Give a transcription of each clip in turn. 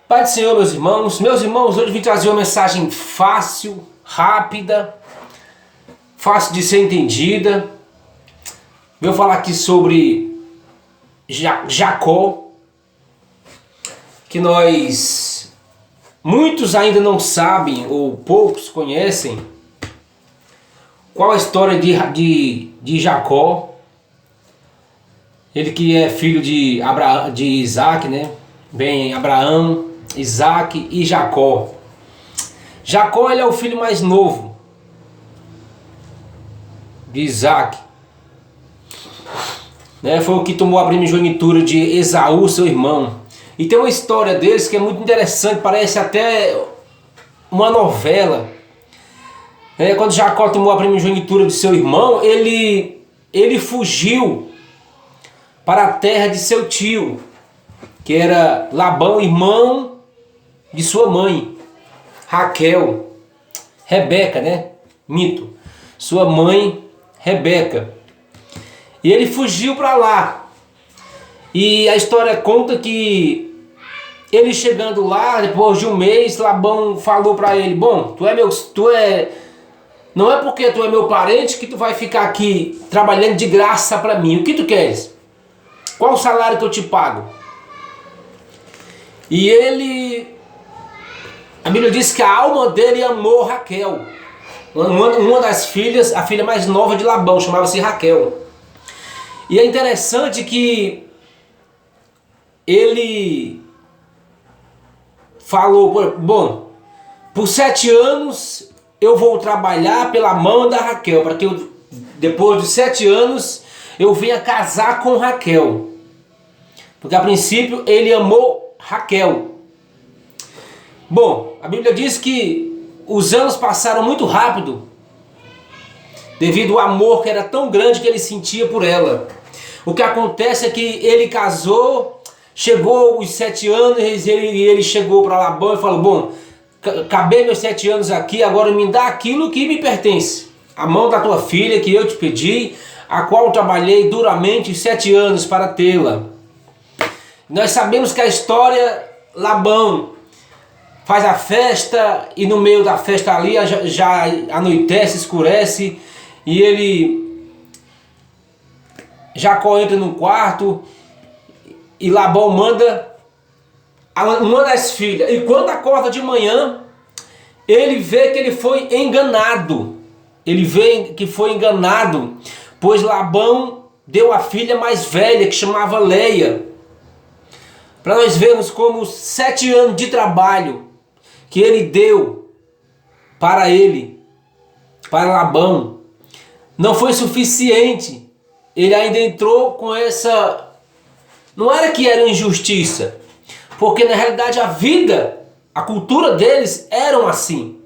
Pai do Senhor, meus irmãos. Meus irmãos, hoje eu vim trazer uma mensagem fácil, rápida, fácil de ser entendida. Vou falar aqui sobre Jacó, que muitos ainda não sabem, ou poucos conhecem, qual a história de Jacó. Ele que é filho de Isaac, né? Vem Abraão, Isaac e Jacó. Jacó, ele é o filho mais novo de Isaac, né? Foi o que tomou a primogenitura de Esaú, seu irmão. E tem uma história deles que é muito interessante, parece até uma novela. Quando Jacó tomou a primogenitura de seu irmão, ele fugiu para a terra de seu tio, que era Labão, irmão de sua mãe, Raquel, Rebeca, né? Mito. Sua mãe, Rebeca. E ele fugiu para lá. E a história conta que ele chegando lá, depois de um mês, Labão falou para ele: bom, não é porque tu é meu parente que tu vai ficar aqui trabalhando de graça para mim. O que tu queres? Qual o salário que eu te pago? E a Bíblia diz que a alma dele amou Raquel, uma das filhas, a filha mais nova de Labão, chamava-se Raquel. E é interessante que ele falou: bom, por 7 anos eu vou trabalhar pela mão da Raquel, para que depois de 7 anos eu venha casar com Raquel. Porque a princípio ele amou Raquel. Bom, a Bíblia diz que os anos passaram muito rápido, devido ao amor que era tão grande que ele sentia por ela. O que acontece é que ele casou, chegou os 7 anos e ele chegou para Labão e falou: bom, acabei meus 7 anos aqui, agora me dá aquilo que me pertence. A mão da tua filha que eu te pedi, a qual trabalhei duramente 7 anos para tê-la. Nós sabemos que a história, Labão faz a festa e no meio da festa ali já anoitece, escurece, e Jacó entra no quarto e Labão manda uma das filhas. E quando acorda de manhã, ele vê que ele foi enganado. Ele vê que foi enganado, pois Labão deu a filha mais velha, que chamava Leia. Para nós vermos como 7 anos de trabalho que ele deu para Labão, não foi suficiente. Ele ainda entrou com essa... Não era que era injustiça, porque na realidade a cultura deles eram assim.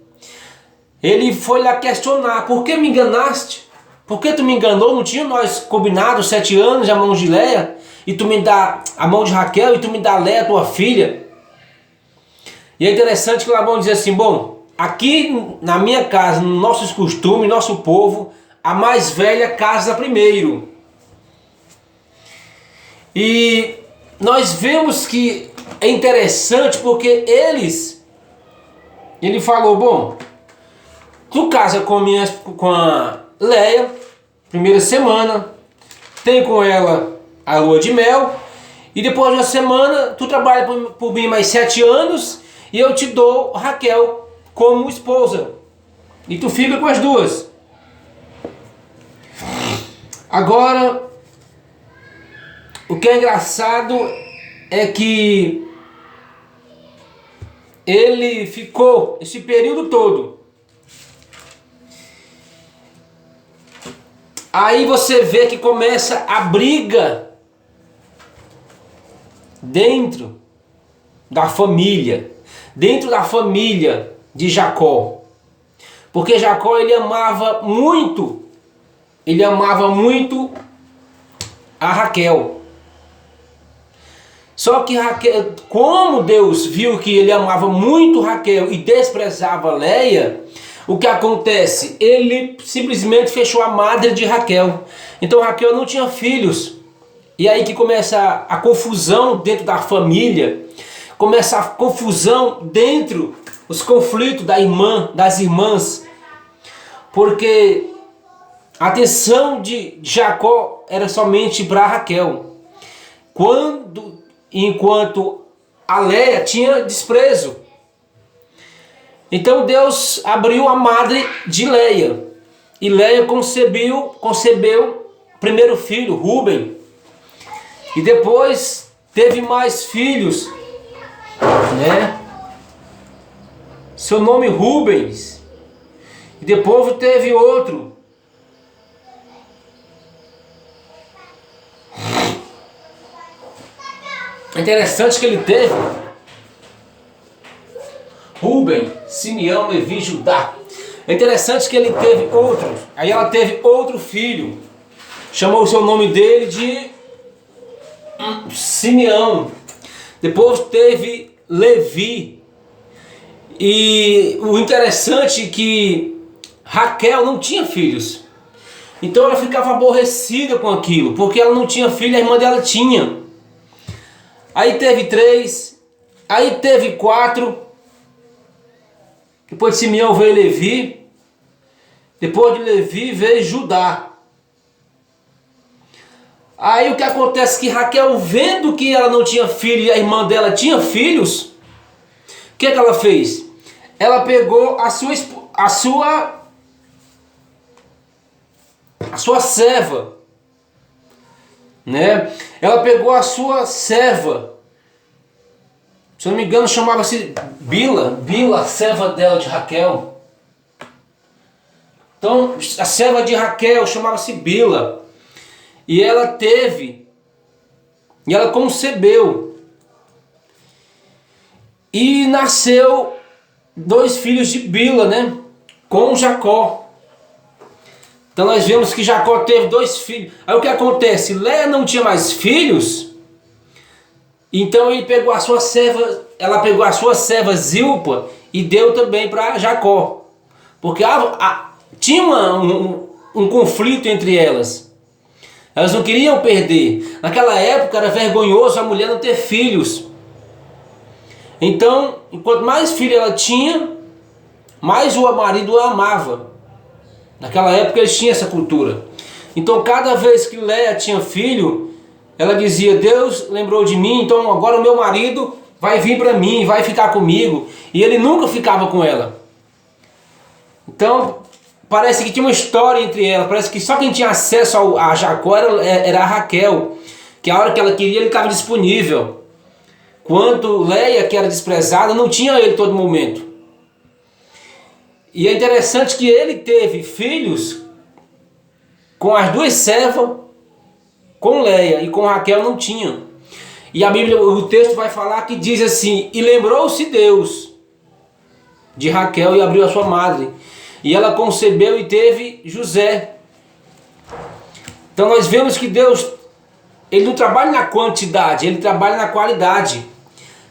Ele foi lá questionar: por que me enganaste? Por que tu me enganou? Não tinha nós combinado 7 anos a mão de Leia? E tu me dá a mão de Raquel e tu me dá Leia, tua filha? E é interessante que Labão diz assim: bom, aqui na minha casa, nos nossos costumes, nosso povo, a mais velha casa primeiro. E nós vemos que é interessante porque ele falou: bom, tu casa com a Leia, primeira semana, tem com ela a lua de mel, e depois de uma semana tu trabalha por mim mais 7 anos e eu te dou Raquel como esposa, e tu fica com as duas. Agora, o que é engraçado é que ele ficou esse período todo. Aí você vê que começa a briga dentro da família de Jacó. Porque Jacó ele amava muito a Raquel. Só que Raquel, como Deus viu que ele amava muito Raquel e desprezava Leia, o que acontece? Ele simplesmente fechou a madre de Raquel. Então Raquel não tinha filhos. E aí que começa a confusão dentro da família. começa a confusão dentro, os conflitos das irmãs, porque a atenção de Jacó era somente para Raquel, enquanto a Léia tinha desprezo. Então Deus abriu a madre de Léia, e Léia concebeu o primeiro filho, Rúben, e depois teve mais filhos, né? Seu nome Rubens, e depois teve outro. É interessante que ele teve Rubem, Simeão, Levi, Judá. É interessante que ele teve outros. Aí ela teve outro filho. Chamou o seu nome dele de Simeão. Depois teve Levi. E o interessante é que Raquel não tinha filhos. Então ela ficava aborrecida com aquilo, porque ela não tinha filho, a irmã dela tinha. Aí teve 3, aí teve 4. Depois de Simeão veio Levi. Depois de Levi veio Judá. Aí o que acontece é que Raquel, vendo que ela não tinha filho e a irmã dela tinha filhos, o que ela fez? Ela pegou a sua serva, né? Ela pegou a sua serva, se eu não me engano chamava-se Bila, a serva dela de Raquel. Então a serva de Raquel chamava-se Bila, e ela concebeu, e nasceu 2 filhos de Bila, né? Com Jacó. Então nós vemos que Jacó teve 2 filhos. Aí o que acontece? Léia não tinha mais filhos. Então ela pegou a sua serva Zilpa e deu também para Jacó. Porque tinha um conflito entre elas. Elas não queriam perder. Naquela época era vergonhoso a mulher não ter filhos. Então, enquanto mais filho ela tinha, mais o marido a amava. Naquela época eles tinham essa cultura. Então cada vez que Léia tinha filho, ela dizia: Deus lembrou de mim, então agora o meu marido vai vir para mim, vai ficar comigo. E ele nunca ficava com ela. Então parece que tinha uma história entre elas. Parece que só quem tinha acesso a Jacó era a Raquel, que a hora que ela queria ele estava disponível. Quanto Léia, que era desprezada, não tinha ele todo momento. E é interessante que ele teve filhos com as 2 servas, com Léia, e com Raquel não tinha. E a Bíblia, o texto vai falar que diz assim: e lembrou-se Deus de Raquel e abriu a sua madre, e ela concebeu e teve José. Então nós vemos que Deus, ele não trabalha na quantidade, ele trabalha na qualidade.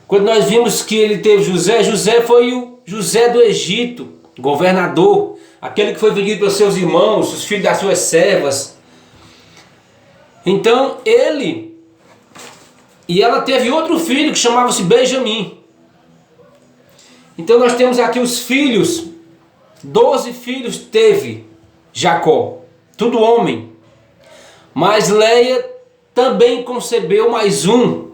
Quando nós vimos que ele teve José, José foi o José do Egito, governador, aquele que foi vendido pelos seus irmãos, os filhos das suas servas. Então ela teve outro filho que chamava-se Benjamim. Então nós temos aqui os filhos, 12 filhos teve Jacó, tudo homem. Mas Léia também concebeu mais uma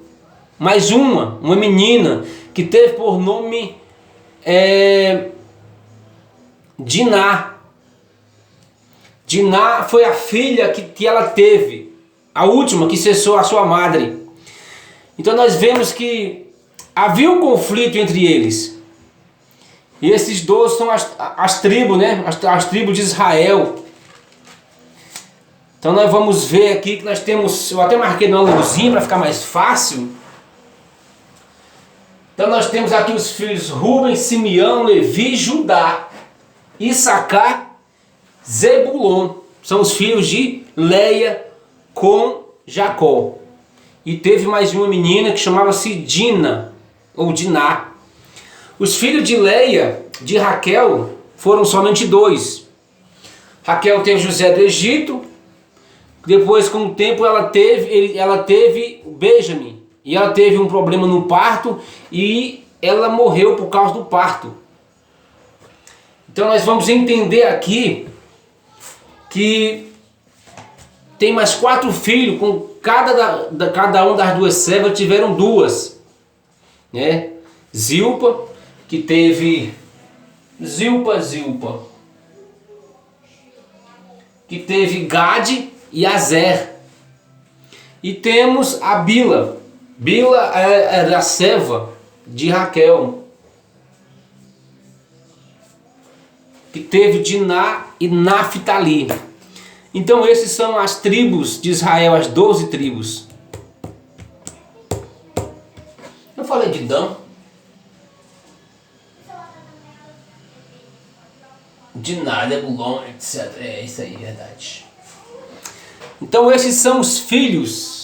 menina, que teve por nome Diná. Diná foi a filha que ela teve, a última que cessou a sua madre. Então nós vemos que havia um conflito entre eles. E esses 12 são as tribos, né? As tribos de Israel. Então nós vamos ver aqui que nós temos, eu até marquei no ângulozinho para ficar mais fácil. Então nós temos aqui os filhos Rubem, Simeão, Levi, Judá, Issacar, Zebulon. São os filhos de Léia com Jacó. E teve mais uma menina que chamava-se Dina, ou Diná. Os filhos de Léia, de Raquel, foram somente 2. Raquel teve José do Egito. Depois, com o tempo, ela teve Benjamim. e ela teve um problema no parto e ela morreu por causa do parto. Então nós vamos entender aqui que tem mais 4 filhos, com cada um das 2 servas tiveram 2, né? Zilpa, que teve Zilpa, que teve Gade e Azer. E temos a Bila. Bila era a serva de Raquel, que teve Diná e Naphtali. Então esses são as tribos de Israel, as 12 tribos. Eu falei de Dan, Diná, Nebulon, etc. É isso aí, verdade. Então esses são os filhos.